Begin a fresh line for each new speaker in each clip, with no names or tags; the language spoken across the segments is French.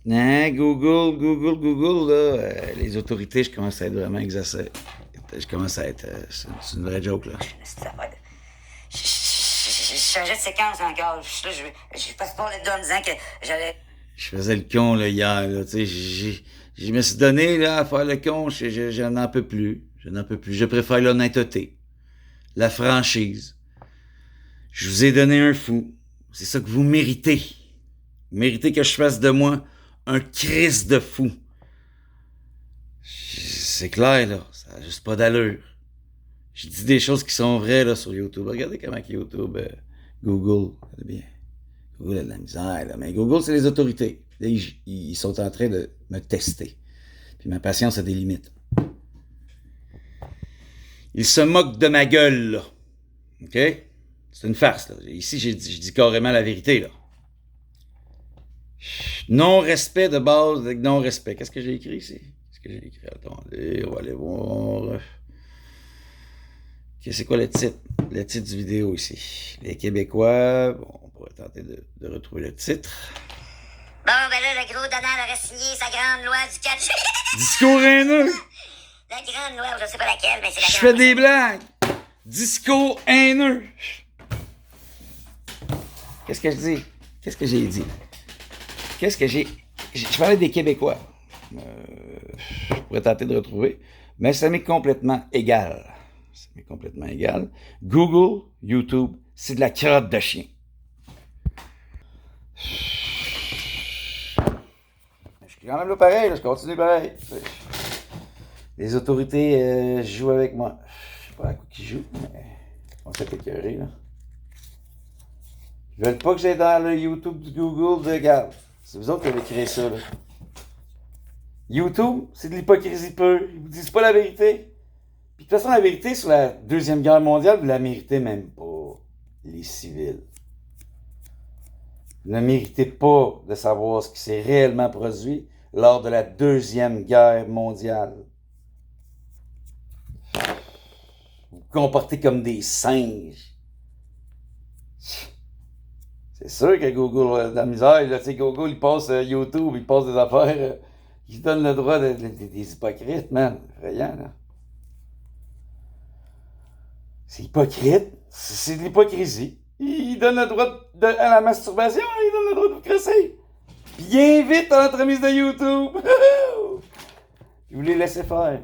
Non, Google, là, les autorités, je commence à être vraiment exaspéré. Je commence à être... c'est une vraie joke, là.
Je changeais de séquence encore. Je passe pas là-dedans en disant que j'allais...
Je faisais le con, là, hier, là, tu sais, je me suis donné, là, à faire le con, je n'en peux plus. Je n'en peux plus. Je préfère l'honnêteté, la franchise. Je vous ai donné un fou. C'est ça que vous méritez. Vous méritez que je fasse de moi un Christ de fou. C'est clair, là. Ça n'a juste pas d'allure. Je dis des choses qui sont vraies, là, sur YouTube. Regardez comment YouTube, Google, regardez bien. Google a de la misère, là. Mais Google, c'est les autorités. Là, ils sont en train de me tester. Puis ma patience a des limites. Ils se moquent de ma gueule, là. OK? C'est une farce, là. Ici, je dis carrément la vérité, là. Non-respect de base, non-respect. Qu'est-ce que j'ai écrit ici? Qu'est-ce que j'ai écrit? Attendez, on va aller voir. OK, c'est quoi le titre? Le titre du vidéo ici. Les Québécois. Bon, on pourrait tenter de retrouver le titre.
Bon, ben là, le gros Donald aurait signé sa grande loi du 4 juillet.
Discours haineux!
La grande loi, je sais pas laquelle, mais c'est la
Je
grande
fais des blagues! Discours haineux! Qu'est-ce que je dis? Qu'est-ce que j'ai dit? Qu'est-ce que j'ai... Je parlais des Québécois. Je pourrais tenter de retrouver. Mais ça m'est complètement égal. Ça m'est complètement égal. Google, YouTube, c'est de la carotte de chien. Je suis quand même là pareil, là, je continue pareil. Les autorités jouent avec moi. Je sais pas à quoi ils jouent, mais on s'est écœuré, là. Ils veulent pas que j'aille dans le YouTube du Google de Gab. C'est vous autres qui avez créé ça, là. YouTube, c'est de l'hypocrisie pure. Ils vous disent pas la vérité. Puis de toute façon, la vérité sur la Deuxième Guerre mondiale, vous la méritez même pas, les civils. Vous ne méritez pas de savoir ce qui s'est réellement produit lors de la Deuxième Guerre mondiale. Vous vous comportez comme des singes. C'est sûr que Google a de la misère. Là, Google, il passe YouTube, il passe des affaires. Il donne le droit des hypocrites, man. Effrayant, là. C'est hypocrite. C'est de l'hypocrisie. Il donne le droit à la masturbation, il donne le droit de vous crosser. Puis il invite à l'entremise de YouTube. Puis vous les laissez faire.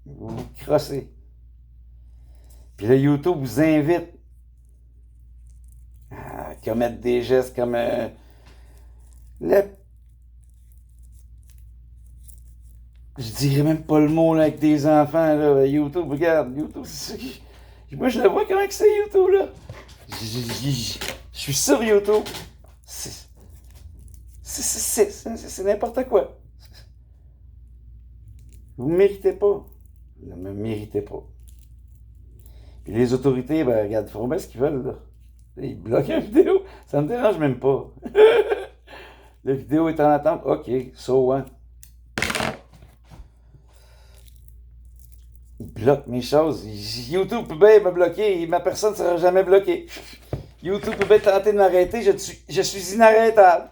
Vous vous crossez. Puis là, YouTube vous invite à commettre des gestes comme je dirais même pas le mot là, avec des enfants. Là. YouTube, regarde. YouTube, c'est ça. Moi, je le vois comment que c'est YouTube, là. Je suis sur YouTube. C'est n'importe quoi. Vous ne méritez pas. Vous ne me méritez pas. Puis les autorités, ben, regarde, ils feront bien ce qu'ils veulent, là. Ils bloquent la vidéo. Ça me dérange même pas. La vidéo est en attente. OK, so what? Il bloque mes choses. YouTube peut bien me bloquer. Ma personne ne sera jamais bloquée. YouTube peut bien tenter de m'arrêter. Je suis inarrêtable.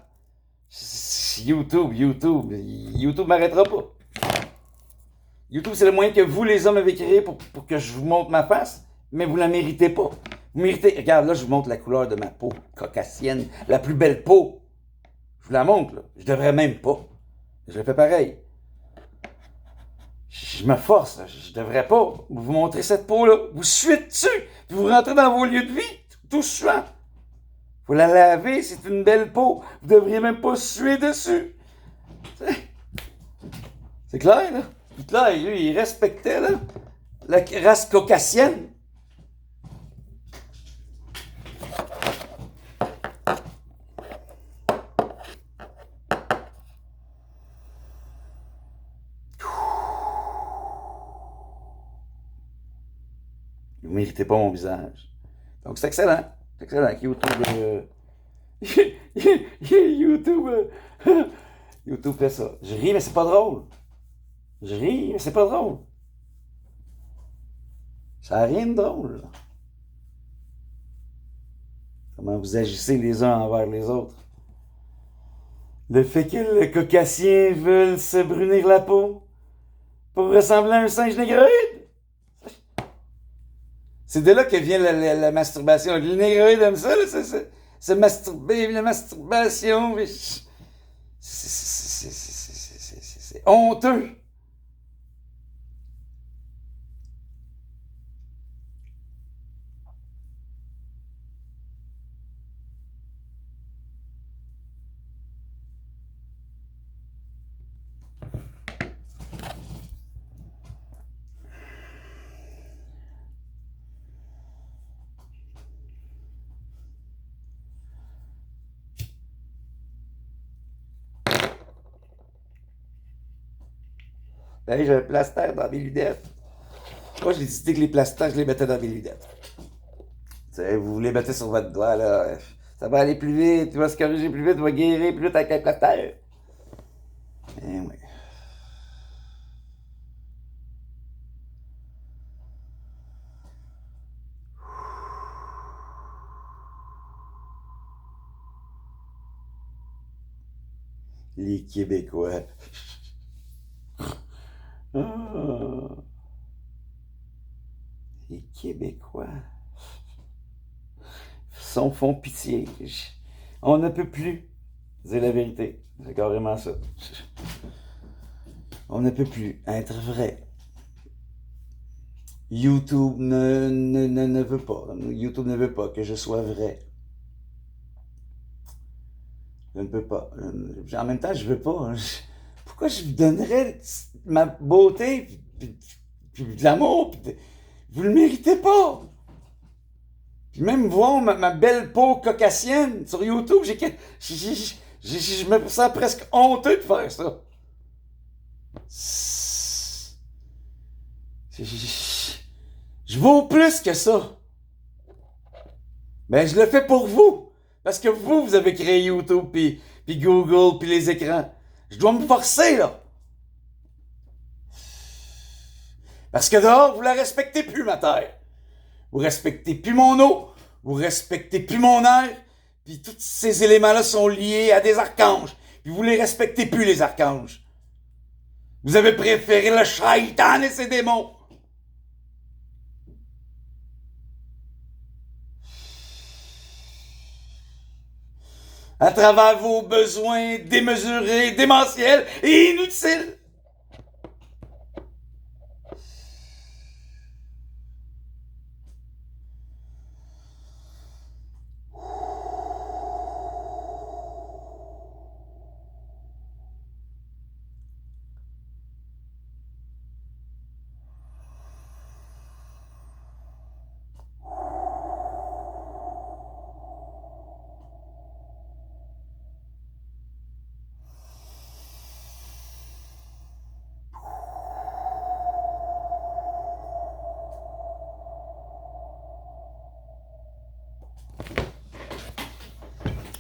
YouTube ne m'arrêtera pas. YouTube, c'est le moyen que vous, les hommes, avez créé pour que je vous montre ma face, mais vous ne la méritez pas. Vous méritez... Regarde, là, je vous montre la couleur de ma peau caucasienne, la plus belle peau. Je vous la montre, là. Je devrais même pas. Je le fais pareil. Je me force, là. Je devrais pas vous montrer cette peau-là. Vous suez dessus, puis vous rentrez dans vos lieux de vie, tout suant. Faut la laver, c'est une belle peau. Vous devriez même pas suer dessus. C'est clair, là? Hitler, lui, il respectait, là, la race caucasienne. Vous ne méritez pas mon visage. Donc, c'est excellent. C'est excellent. YouTube, YouTube fait ça. Je ris, mais c'est pas drôle. Je ris, mais c'est pas drôle. Ça n'a rien de drôle. Là. Comment vous agissez les uns envers les autres. Le fait que le caucasien veut se brunir la peau pour ressembler à un singe négroïde. C'est de là que vient la masturbation. Le négroïde aime ça, là, se masturber, la masturbation. C'est honteux. Hey, j'ai un plaster dans mes lunettes. Moi, j'ai décidé que les plasters, je les mettais dans mes lunettes. T'sais, vous les mettez sur votre doigt, là. Ça va aller plus vite, tu vas se corriger plus vite, tu vas guérir plus vite avec un plaster. Eh oui. Les Québécois. Ah. Les Québécois font pitié. On ne peut plus. C'est la vérité. C'est carrément ça. On ne peut plus être vrai. YouTube ne veut pas. YouTube ne veut pas que je sois vrai. Je ne peux pas. En même temps, je veux pas. Pourquoi je vous donnerais ma beauté puis de l'amour? Vous le méritez pas. Puis même voir ma belle peau caucasienne sur YouTube, je me sens presque honteux de faire ça. Je vaux plus que ça. Ben, je le fais pour vous. Parce que vous avez créé YouTube, puis Google, puis les écrans. Je dois me forcer, là. Parce que dehors, vous la respectez plus, ma terre. Vous respectez plus mon eau. Vous respectez plus mon air. Puis tous ces éléments-là sont liés à des archanges. Puis vous les respectez plus, les archanges. Vous avez préféré le shaitan et ses démons. À travers vos besoins démesurés, démentiels et inutiles.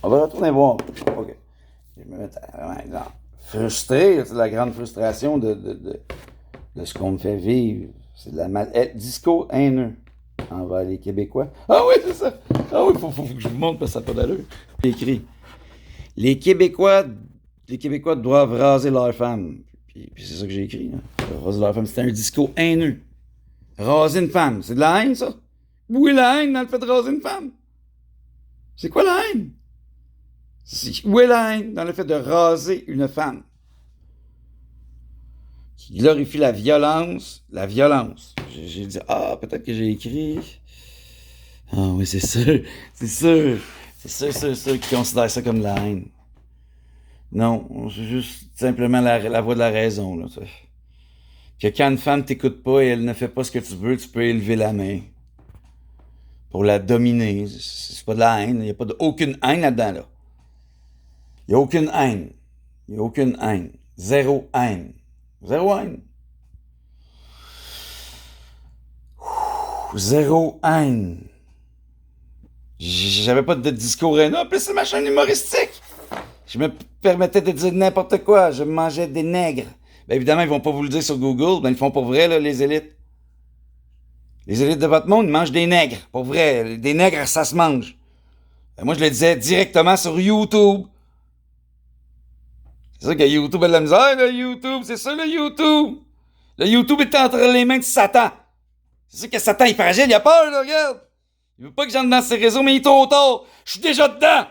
On va retourner voir. OK. Je vais me mettre vraiment frustré. C'est la grande frustration de ce qu'on me fait vivre. C'est de la discours haineux envers les Québécois. Ah oui, c'est ça. Ah oui, faut que je vous montre parce que ça n'a pas d'allure. J'ai écrit. Les Québécois doivent raser leurs femmes. Puis c'est ça que j'ai écrit. Hein. Raser leurs femmes. C'était un discours haineux. Raser une femme. C'est de la haine, ça? Où est la haine dans le fait de raser une femme? C'est quoi la haine? Où est la haine dans le fait de raser une femme? Qui glorifie la violence. La violence. J'ai dit, peut-être que j'ai écrit. Ah oui, c'est sûr. C'est sûr. C'est sûr qui considèrent ça comme de la haine. Non, c'est juste simplement la voix de la raison. Là, que quand une femme t'écoute pas et elle ne fait pas ce que tu veux, tu peux élever la main pour la dominer. C'est pas de la haine. Il n'y a aucune haine là-dedans. Là. Il n'y a aucune haine. Il n'y a aucune haine. Zéro haine. Zéro haine. Zéro haine. J'avais pas de discours haineux. En plus, c'est ma chaîne humoristique. Je me permettais de dire n'importe quoi. Je mangeais des nègres. Ben évidemment, ils vont pas vous le dire sur Google. Ben, ils le font pour vrai, là, les élites. Les élites de votre monde, ils mangent des nègres. Pour vrai. Des nègres, ça se mange. Ben, moi, je le disais directement sur YouTube. C'est ça que YouTube a de la misère, le YouTube. C'est ça, le YouTube. Le YouTube est entre les mains de Satan. C'est ça que Satan est fragile, il a peur, là, regarde. Il veut pas que j'entre dans ses réseaux, mais il est trop tard. Je suis déjà dedans.